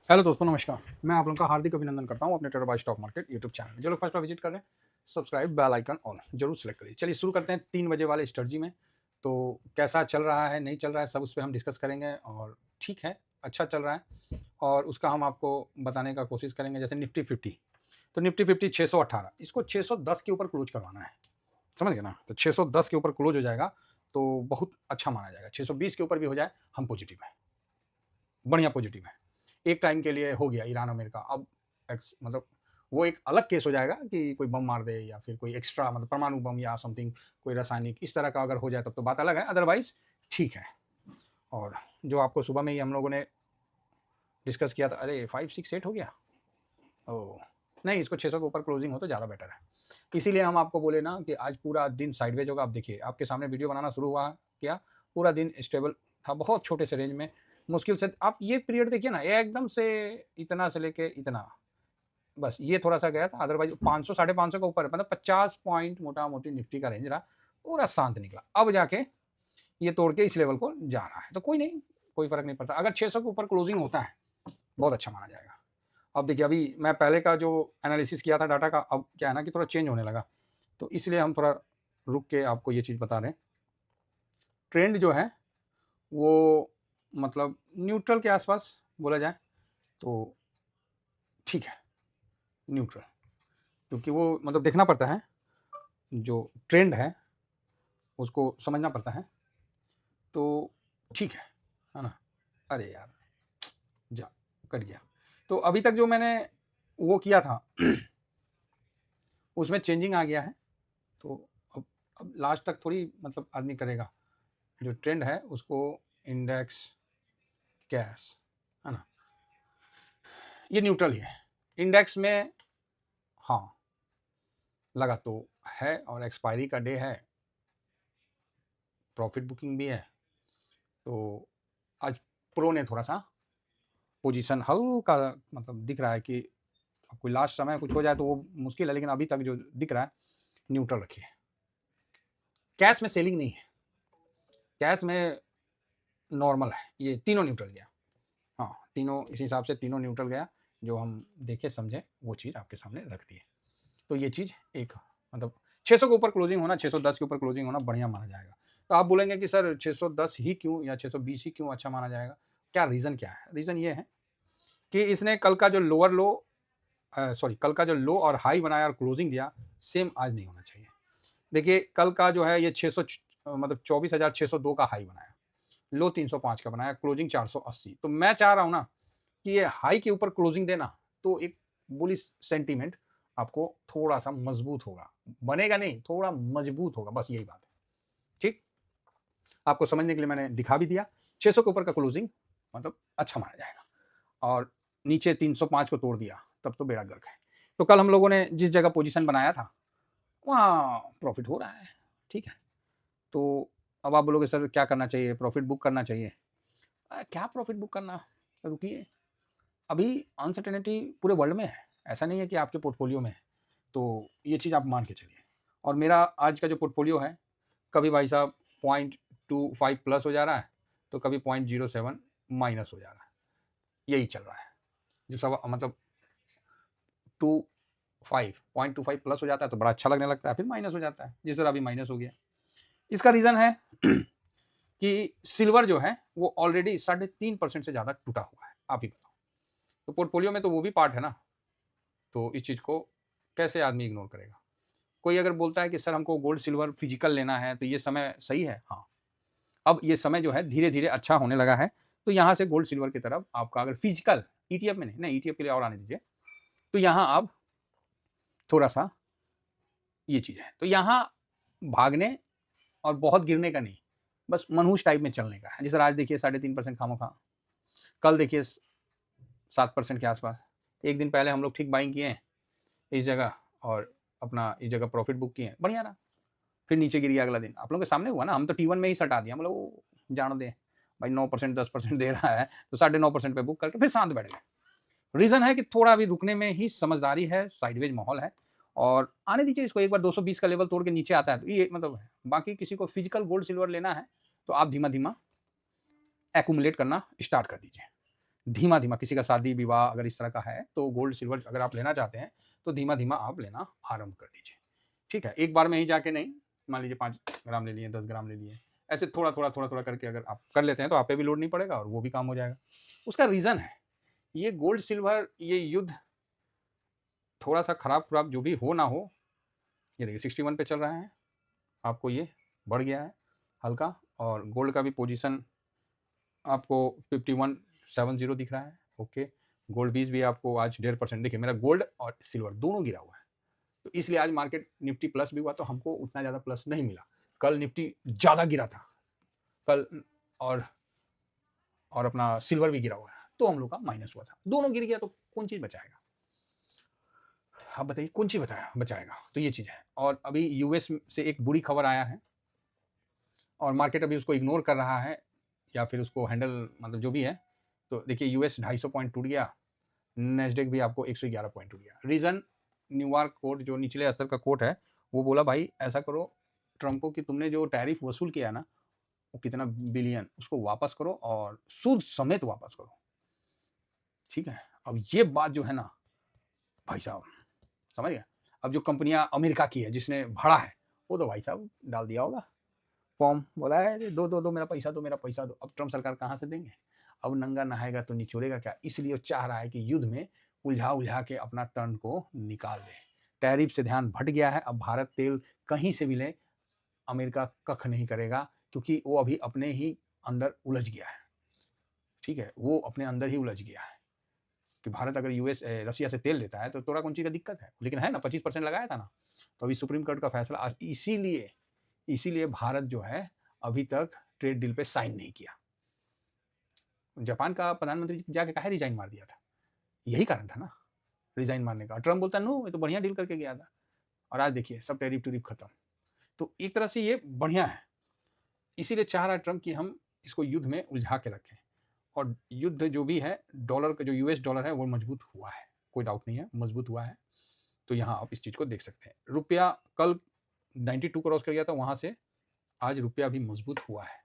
Hello दोस्तों, नमस्कार। मैं आप लोगों का हार्दिक अभिनंदन करता हूं अपने trader by stock market YouTube channel. जो लोग फर्स्ट बार विजिट कर रहे हैं, सब्सक्राइब, बेल आइकन ऑन जरूर सेलेक्ट करिए। चलिए शुरू करते हैं 3 बजे वाले स्ट्रेटजी में। तो कैसा चल रहा है, नहीं चल रहा है, सब उस पर हम डिस्कस करेंगे। और ठीक है, अच्छा चल रहा है और उसका हम आपको बताने का कोशिश करेंगे। जैसे निफ्टी 50, तो निफ्टी 50 618, इसको 610 के ऊपर क्लोज करवाना है, समझ गए ना। तो 610 के ऊपर क्लोज हो जाएगा तो बहुत अच्छा माना जाएगा। 620 के ऊपर भी हो जाए, हम पॉजिटिव है, बढ़िया पॉजिटिव है। एक टाइम के लिए हो गया ईरान अमेरिका, अब मतलब वो एक अलग केस हो जाएगा कि कोई बम मार दे या फिर कोई एक्स्ट्रा मतलब परमाणु बम या समथिंग, कोई रासायनिक इस तरह का अगर हो जाए तब तो बात अलग है, अदरवाइज ठीक है। और जो आपको सुबह में ही हम लोगों ने डिस्कस किया था, अरे 568 हो गया, ओ नहीं, इसको 600 के ऊपर क्लोजिंग हो तो ज़्यादा बेटर है। इसीलिए हम आपको बोले ना कि आज पूरा दिन साइडवेज होगा। आप देखिए, आपके सामने वीडियो बनाना शुरू हुआ क्या, पूरा दिन स्टेबल था, बहुत छोटे से रेंज में। मुश्किल से आप ये पीरियड देखिए ना, ये एकदम से इतना से लेके इतना, बस ये थोड़ा सा गया था, अदरवाइज 500 550 का ऊपर है, मतलब 50 पॉइंट मोटा मोटी निफ्टी का रेंज रहा, पूरा शांत निकला। अब जाके ये तोड़ के इस लेवल को जा रहा है, तो कोई नहीं, कोई फर्क नहीं पड़ता। अगर 600 के ऊपर क्लोजिंग होता है, बहुत अच्छा माना जाएगा। अब देखिए, अभी मैं पहले का जो एनालिसिस किया था डाटा का, अब क्या है ना कि थोड़ा चेंज होने लगा, तो इसलिए हम थोड़ा रुक के आपको ये चीज़ बता रहे हैं। ट्रेंड जो है वो मतलब न्यूट्रल के आसपास बोला जाए तो ठीक है, न्यूट्रल, क्योंकि वो मतलब देखना पड़ता है, जो ट्रेंड है उसको समझना पड़ता है, तो ठीक है ना। अरे यार, जा कट गया। तो अभी तक जो मैंने वो किया था उसमें चेंजिंग आ गया है, तो अब लास्ट तक थोड़ी मतलब आदमी करेगा। जो ट्रेंड है उसको इंडेक्स कैश, है ना, ये न्यूट्रल ही है। इंडेक्स में हाँ लगा तो है, और एक्सपायरी का डे है, प्रॉफिट बुकिंग भी है, तो आज प्रो ने थोड़ा सा पोजीशन हल्का मतलब दिख रहा है कि कोई लास्ट समय कुछ हो जाए तो वो मुश्किल है, लेकिन अभी तक जो दिख रहा है न्यूट्रल रखिए। कैश में सेलिंग नहीं है, कैश में नॉर्मल है, ये तीनों न्यूट्रल गया। हाँ, तीनों इस हिसाब से तीनों न्यूट्रल गया, जो हम देखे समझे वो चीज़ आपके सामने रख दी है। तो ये चीज़ एक मतलब 600 के ऊपर क्लोजिंग होना, 610 के ऊपर क्लोजिंग होना बढ़िया माना जाएगा। तो आप बोलेंगे कि सर 610 ही क्यों या 620 ही क्यों अच्छा माना जाएगा, क्या रीज़न क्या है? रीज़न ये है कि इसने कल का जो लोअर लो सॉरी कल का जो लो और हाई बनाया और क्लोजिंग दिया, सेम आज नहीं होना चाहिए। देखिए, कल का जो है ये 600 मतलब 24,602 का हाई बनाया, लो 305 का बनाया, क्लोजिंग 480। तो मैं चाह रहा हूँ ना कि ये हाई के ऊपर क्लोजिंग देना, तो एक बुलिश सेंटीमेंट आपको थोड़ा सा मजबूत होगा, बनेगा नहीं, थोड़ा मजबूत होगा, बस यही बात है। ठीक, आपको समझने के लिए मैंने दिखा भी दिया। 600 के ऊपर का क्लोजिंग मतलब अच्छा माना जाएगा, और नीचे 305 को तोड़ दिया तब तो बेड़ा गर्क है। तो कल हम लोगों ने जिस जगह पोजीशन बनाया था वहाँ प्रॉफिट हो रहा है, ठीक है। तो अब आप बोलोगे सर क्या करना चाहिए, प्रॉफिट बुक करना चाहिए? क्या प्रॉफिट बुक करना, रुकिए, अभी अनसर्टेनिटी पूरे वर्ल्ड में है, ऐसा नहीं है कि आपके पोर्टफोलियो में है। तो ये चीज़ आप मान के चलिए। और मेरा आज का जो पोर्टफोलियो है, कभी भाई साहब 0.25 प्लस हो जा रहा है, तो कभी 0.07 माइनस हो जा रहा है, यही चल रहा है। जो सब मतलब 0.25 प्लस हो जाता है तो बड़ा अच्छा लगने लगता है, फिर माइनस हो जाता है, जिस तरह अभी माइनस हो गया। इसका रीज़न है कि सिल्वर जो है वो ऑलरेडी 3.5% से ज़्यादा टूटा हुआ है, आप ही बताओ। तो पोर्टफोलियो में तो वो भी पार्ट है ना, तो इस चीज़ को कैसे आदमी इग्नोर करेगा? कोई अगर बोलता है कि सर हमको गोल्ड सिल्वर फिजिकल लेना है, तो ये समय सही है, हाँ, अब ये समय जो है धीरे धीरे अच्छा होने लगा है, तो यहाँ से गोल्ड सिल्वर की तरफ आपका अगर फिजिकल, ईटीएफ में नहीं, नहीं ईटीएफ के लिए और आने दीजिए, तो यहाँ आप थोड़ा सा ये चीज़ है, तो यहाँ भागने और बहुत गिरने का नहीं, बस मनहूस टाइप में चलने का है। जैसे आज देखिए 3.5% खामोखा, कल देखिए 7% के आसपास, एक दिन पहले हम लोग ठीक बाइंग किए इस जगह, और अपना इस जगह प्रॉफिट बुक किए, बढ़िया रहा, फिर नीचे गिर गया अगला दिन, आप लोगों के सामने हुआ ना, हम तो T1 में ही सटा दिया, मतलब वो जान दे भाई 9% 10% दे रहा है, तो 9.5% पे बुक करके फिर शांत बैठ गए। रीज़न है कि थोड़ा अभी रुकने में ही समझदारी है, साइडवेज माहौल है, और आने दीजिए इसको, एक बार 220 का लेवल तोड़ के नीचे आता है तो ये मतलब है। बाकी किसी को फिजिकल गोल्ड सिल्वर लेना है तो आप धीमा धीमा एक्यूमुलेट करना स्टार्ट कर दीजिए। धीमा धीमा, किसी का शादी विवाह अगर इस तरह का है तो गोल्ड सिल्वर अगर आप लेना चाहते हैं तो धीमा धीमा आप लेना आरंभ कर दीजिए, ठीक है। एक बार में ही जाके नहीं, मान लीजिए 5 ग्राम ले लिए, 10 ग्राम ले लिए, ऐसे थोड़ा थोड़ा थोड़ा थोड़ा करके अगर आप कर लेते हैं तो आप पे भी लोड नहीं पड़ेगा और वो भी काम हो जाएगा। उसका रीज़न है, ये गोल्ड सिल्वर ये युद्ध थोड़ा सा खराब खराब जो भी हो ना हो, ये देखिए 61 पे चल रहा है, आपको ये बढ़ गया है हल्का, और गोल्ड का भी पोजीशन आपको 5170 दिख रहा है, ओके। गोल्ड बीस भी आपको आज 1.5%, देखिए मेरा गोल्ड और सिल्वर दोनों गिरा हुआ है, तो इसलिए आज मार्केट निफ्टी प्लस भी हुआ, तो हमको उतना ज़्यादा प्लस नहीं मिला। कल निफ्टी ज़्यादा गिरा था कल, और अपना सिल्वर भी गिरा हुआ है, तो हम लोग का माइनस हुआ था। दोनों गिर गया तो कौन चीज़ बचाएगा, आप बताइए कौन चीज़ बचाएगा। तो ये चीज़ है। और अभी यूएस से एक बुरी खबर आया है और मार्केट अभी उसको इग्नोर कर रहा है या फिर उसको हैंडल, मतलब जो भी है। तो देखिए यूएस 250 पॉइंट टूट गया, नेस्डेक भी आपको 111 पॉइंट टूट गया। रीज़न न्यूयॉर्क कोर्ट, जो निचले स्तर का कोर्ट है, वो बोला भाई ऐसा करो ट्रंप को कि तुमने जो टैरिफ वसूल किया ना, वो कितना बिलियन, उसको वापस करो और सूद समेत वापस करो, ठीक है। अब ये बात जो है ना भाई साहब, समझ गया। अब जो कंपनियां अमेरिका की है जिसने भरा है, वो तो भाई साहब डाल दिया होगा फॉर्म, बोला है दो दो दो मेरा पैसा दो, मेरा पैसा दो। अब ट्रम्प सरकार कहाँ से देंगे, अब नंगा नहाएगा तो निचोड़ेगा क्या, इसलिए वो चाह रहा है कि युद्ध में उलझा उलझा के अपना टर्न को निकाल दे। टैरिफ से ध्यान भट गया है, अब भारत तेल कहीं से भी ले, अमेरिका कख नहीं करेगा, क्योंकि वो अभी अपने ही अंदर उलझ गया है, ठीक है। वो अपने अंदर ही उलझ गया है कि भारत अगर यूएस रसिया से तेल लेता है तो थोड़ा कौन चीज़ का दिक्कत है, लेकिन है ना 25% लगाया था ना। तो अभी सुप्रीम कोर्ट का फैसला आज, इसीलिए भारत जो है अभी तक ट्रेड डील पे साइन नहीं किया। जापान का प्रधानमंत्री जाके काहे रिजाइन मार दिया था, यही कारण था ना रिजाइन मारने का। ट्रम्प बोलता नो ये तो बढ़िया डील करके गया था, और आज देखिए सब टैरिफ टूरिफ खत्म। तो एक तरह से ये बढ़िया है, इसीलिए चाह रहा है ट्रम्प कि हम इसको युद्ध में उलझा के रखें। और युद्ध जो भी है, डॉलर का जो यूएस डॉलर है वो मजबूत हुआ है, कोई डाउट नहीं है, मजबूत हुआ है। तो यहाँ आप इस चीज़ को देख सकते हैं। रुपया कल 92 क्रॉस कर गया था, वहाँ से आज रुपया भी मजबूत हुआ है।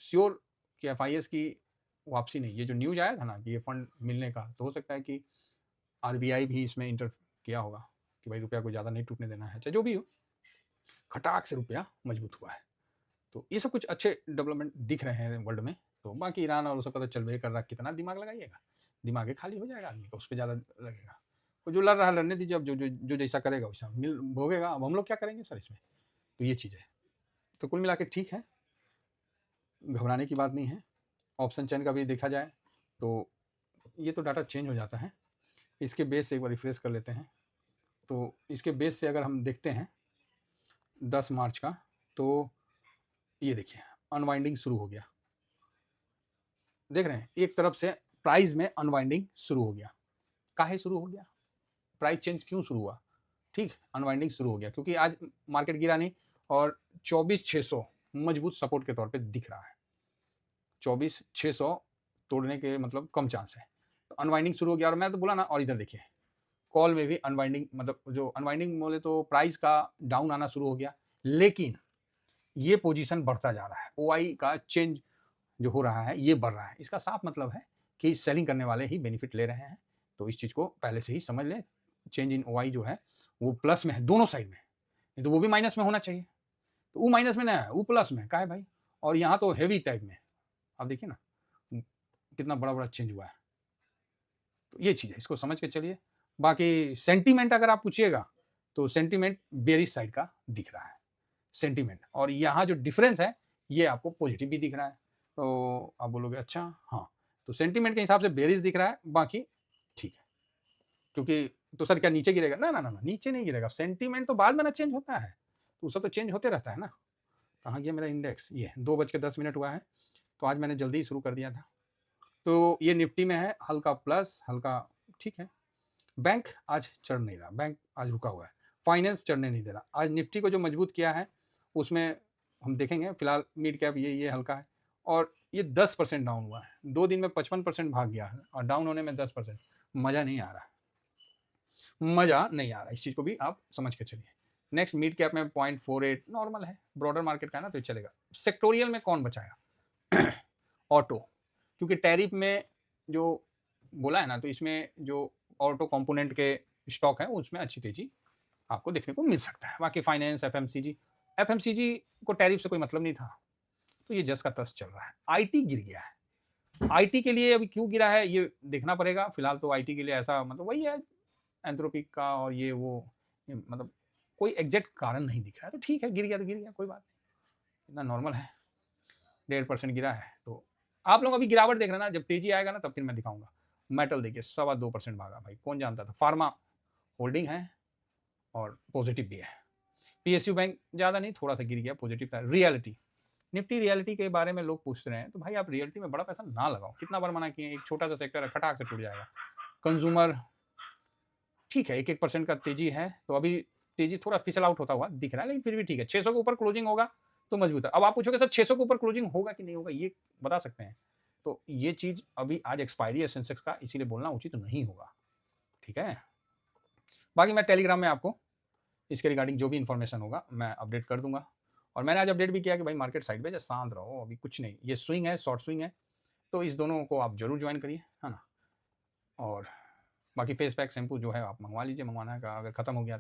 श्योर कि एफआईएस की वापसी नहीं, ये जो न्यूज आया था ना कि ये फंड मिलने का, तो हो सकता है कि आरबीआई भी इसमें इंटर किया होगा कि भाई रुपया को ज़्यादा नहीं टूटने देना है, चाहे जो भी हो, खटाक से रुपया मजबूत हुआ है। तो ये सब कुछ अच्छे डेवलपमेंट दिख रहे हैं वर्ल्ड में। तो बाकी ईरान और सबका तो चल रही कर रहा, कितना दिमाग लगाइएगा, दिमाग खाली हो जाएगा आदमी का, उस पर ज़्यादा लगेगा। तो जो लड़ रहा है लड़ने दीजिए, अब जो जैसा करेगा वैसा मिल भोगेगा। अब हम लोग क्या करेंगे सर इसमें, तो ये चीज़ है। तो कुल मिला के ठीक है, घबराने की बात नहीं है। ऑप्शन चेन का भी देखा जाए तो ये तो डाटा चेंज हो जाता है, इसके बेस से एक बार रिफ्रेश कर लेते हैं। तो इसके बेस से अगर हम देखते हैं 10 मार्च का, तो ये देखिए अनवाइंडिंग शुरू हो गया, देख रहे हैं एक तरफ से प्राइस में अनवाइंडिंग शुरू हो गया। काहे शुरू हो गया, प्राइस चेंज क्यों शुरू हुआ, ठीक, अनवाइंडिंग शुरू हो गया क्योंकि आज मार्केट गिरा नहीं, और 24,600 मजबूत सपोर्ट के तौर पे दिख रहा है। 24,600 तोड़ने के मतलब कम चांस है, तो अनवाइंडिंग शुरू हो गया। और मैं तो बोला ना, और इधर देखिए कॉल में भी अनवाइंडिंग, मतलब जो अनवाइंडिंग बोले तो प्राइस का डाउन आना शुरू हो गया, लेकिन ये पोजीशन बढ़ता जा रहा है, ओआई का चेंज जो हो रहा है ये बढ़ रहा है। इसका साफ मतलब है कि सेलिंग करने वाले ही बेनिफिट ले रहे हैं। तो इस चीज़ को पहले से ही समझ लें, चेंज इन ओआई जो है वो प्लस में है दोनों साइड में, नहीं तो वो भी माइनस में होना चाहिए। तो वो माइनस में ना है, वो प्लस में का है भाई, और यहाँ तो हेवी टाइप में। आप देखिए ना कितना बड़ा बड़ा चेंज हुआ है। तो ये चीज़ है, इसको समझ के चलिए। बाकी सेंटीमेंट अगर आप पूछिएगा तो सेंटीमेंट बेरिश साइड का दिख रहा है सेंटीमेंट, और यहाँ जो डिफरेंस है ये आपको पॉजिटिव भी दिख रहा है। तो आप बोलोगे अच्छा हाँ, तो सेंटीमेंट के हिसाब से बेरिश दिख रहा है, बाकी ठीक है। क्योंकि तो सर क्या नीचे गिरेगा, ना ना ना, नीचे नहीं गिरेगा, सेंटीमेंट तो बाद में ना चेंज होता है, तो सब तो चेंज होते रहता है ना। कहाँ गया मेरा इंडेक्स, ये 2:10 हुआ है, तो आज मैंने जल्दी ही शुरू कर दिया था। तो ये निफ्टी में है हल्का प्लस हल्का, ठीक है। बैंक आज चढ़ नहीं रहा, बैंक आज रुका हुआ है, फाइनेंस चढ़ने नहीं दे रहा। आज निफ्टी को जो मजबूत किया है उसमें हम देखेंगे, फिलहाल मिड कैप ये हल्का है, और ये 10% डाउन हुआ है, 2 दिन में 55% भाग गया है, और डाउन होने में 10%, मज़ा नहीं आ रहा, मज़ा नहीं आ रहा, इस चीज़ को भी आप समझ के चलिए। नेक्स्ट मिड कैप में 0.48 नॉर्मल है, ब्रॉडर मार्केट का है ना, तो चलेगा। सेक्टोरियल में कौन बचाया ऑटो, क्योंकि टैरिफ में जो बोला है ना, तो इसमें जो ऑटो कंपोनेंट के स्टॉक है उसमें अच्छी तेजी आपको देखने को मिल सकता है। बाकी फाइनेंस, एफएमसीजी को टैरिफ से कोई मतलब नहीं था, तो ये जस का तस चल रहा है। आईटी गिर गया है। आईटी के लिए अभी क्यों गिरा है ये देखना पड़ेगा। फिलहाल तो आईटी के लिए ऐसा मतलब वही है, एंथ्रोपिक का और ये वो, मतलब कोई एग्जैक्ट कारण नहीं दिख रहा है। तो ठीक है, गिर गया तो गिर गया, कोई बात नहीं, इतना नॉर्मल है। 1.5% गिरा है, तो आप लोग अभी गिरावट देख रहे हैं ना, जब तेजी आएगा ना तब फिर मैं दिखाऊंगा। मेटल देखिए 2.25% भागा भाई, कौन जानता था। फार्मा होल्डिंग है और पॉजिटिव भी है। पीएसयू बैंक ज़्यादा नहीं, थोड़ा सा गिर गया, पॉजिटिव था। रियलिटी, निफ्टी रियलिटी के बारे में लोग पूछ रहे हैं, तो भाई आप रियलिटी में बड़ा पैसा ना लगाओ। कितना बार मना किए, एक छोटा सा सेक्टर है, खटाक से टूट जाएगा। कंज्यूमर ठीक है, 1% का तेजी है, तो अभी तेजी थोड़ा फिसल आउट होता हुआ दिख रहा है, लेकिन फिर भी ठीक है। 600 के ऊपर क्लोजिंग होगा तो मजबूत है। अब आप पूछोगे सर 600 के ऊपर क्लोजिंग होगा कि नहीं होगा, ये बता सकते हैं? तो ये चीज अभी आज एक्सपायरी है सेंसेक्स का, इसीलिए बोलना उचित तो नहीं होगा, ठीक है। बाकी मैं टेलीग्राम में आपको इसके रिगार्डिंग जो भी इन्फॉर्मेशन होगा मैं अपडेट कर दूंगा। और मैंने आज अपडेट भी किया कि भाई मार्केट साइड पे शांत रहो, अभी कुछ नहीं, ये स्विंग है, शॉर्ट स्विंग है, तो इस दोनों को आप जरूर ज्वाइन करिए, है ना। और बाकी फेस पैक शैम्पू जो है आप मंगवा लीजिए, मंगवाना का अगर खत्म हो गया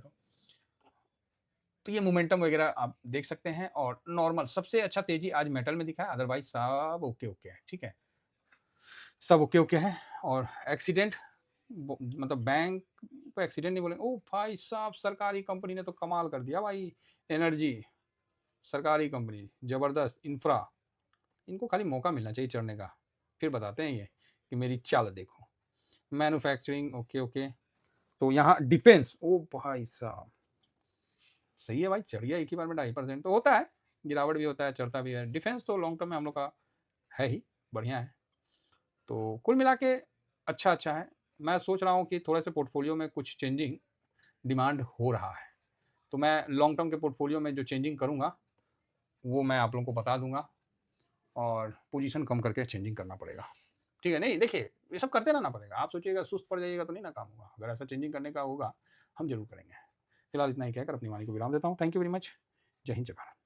तो ये मोमेंटम वगैरह आप देख सकते हैं। और नॉर्मल सबसे अच्छा तेजी आज मेटल में दिखा है, अदरवाइज सब ओके ओके है, ठीक है, सब ओके ओके है। और एक्सीडेंट मतलब बैंक को एक्सीडेंट नहीं बोलेंगे। ओ भाई साहब, सरकारी कंपनी ने तो कमाल कर दिया भाई। एनर्जी सरकारी कंपनी जबरदस्त। इंफ्रा, इनको खाली मौका मिलना चाहिए चढ़ने का, फिर बताते हैं ये कि मेरी चाल देखो। Manufacturing okay okay. तो यहाँ डिफेंस, ओ भाई साहब सही है भाई, चढ़ गया एक ही बार में 2.5%। तो होता है, गिरावट भी होता है, चढ़ता भी है। डिफेंस तो लॉन्ग टर्म में हम लोग का है ही, बढ़िया है। तो कुल मिला के अच्छा है। मैं सोच रहा हूँ कि थोड़े से पोर्टफोलियो में कुछ चेंजिंग डिमांड हो रहा है, तो मैं लॉन्ग टर्म के पोर्टफोलियो में जो चेंजिंग करूँगा वो मैं आप लोगों को बता दूंगा। और पोजीशन कम करके चेंजिंग करना पड़ेगा, ठीक है। नहीं देखिए, ये सब करते रहना पड़ेगा। आप सोचिएगा सुस्त पड़ जाइएगा तो नहीं ना काम होगा। अगर ऐसा चेंजिंग करने का होगा हम जरूर करेंगे। फिलहाल इतना ही कहकर अपनी वाणी को विराम देता हूँ। Thank you very much. जय हिंद, जय भारत।